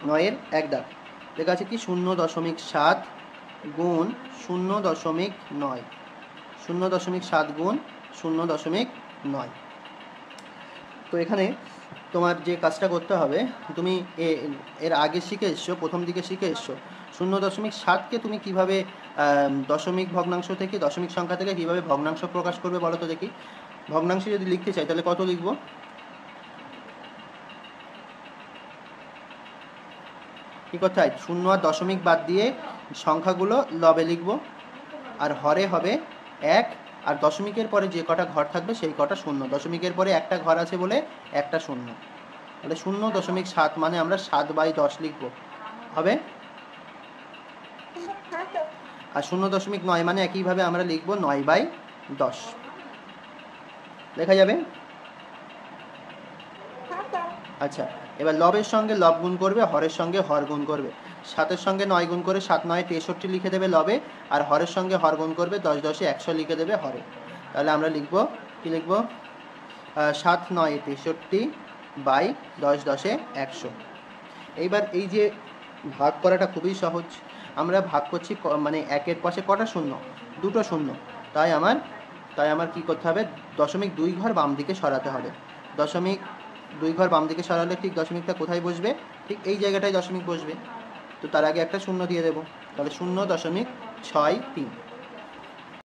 9-এর এক দাগ লেখা আছে কি 0.7 গুণ 0.9, 0.7 গুণ 0.9। তো এখানে তোমার যে কাজটা করতে হবে, তুমি এর আগে শিখে এসছো, প্রথম দিকে শিখে এসছো 0.7কে তুমি কিভাবে দশমিক ভগ্নাংশ থেকে, দশমিক সংখ্যা থেকে কিভাবে ভগ্নাংশ প্রকাশ করবে বলো তো দেখি। ভগ্নাংশে যদি লিখতে চাই তাহলে কত লিখবো? কী করতে হয়? 0 আর দশমিক বাদ দিয়ে সংখ্যাগুলো লবে লিখবো, আর হরে হবে 1, আর দশমিকের পরে যে কটা ঘর থাকবে সেই কটা শূন্য। দশমিকের পরে একটা ঘর আছে বলে একটা শূন্য, তাহলে 0.7 মানে আমরা 7/10 লিখবো, হবে। আর 0.9 মানে একইভাবে আমরা লিখবো 9/10, লেখা যাবে। আচ্ছা, এবার লবের সঙ্গে লব গুণ করবে, হরের সঙ্গে হর গুণ করবে। 7-এর সঙ্গে 9 গুণ করে 7×9 = 63 লিখে দেবে লবে, আর হরের সঙ্গে হর গুণ করবে 10×10 = 100 লিখে দেবে হরে। তাহলে আমরা লিখবো, কি লিখবো? 7×9 = 63 বাই 10×10 = 100। এইবার এই যে ভাগ করাটা খুবই সহজ। আমরা ভাগ করছি মানে 1-এর পাশে কটা শূন্য? 2টো শূন্য। তাই আমার কি করতে হবে? 0.2 ঘর বাম দিকে সরাতে হবে। 0.2 ঘর বাম দিকে সরালে ঠিক দশমিকটা কোথায় বসবে? ঠিক এই জায়গাটায় দশমিক বসবে। তো তার আগে একটা শূন্য দিয়ে দেবো, তাহলে 0.63।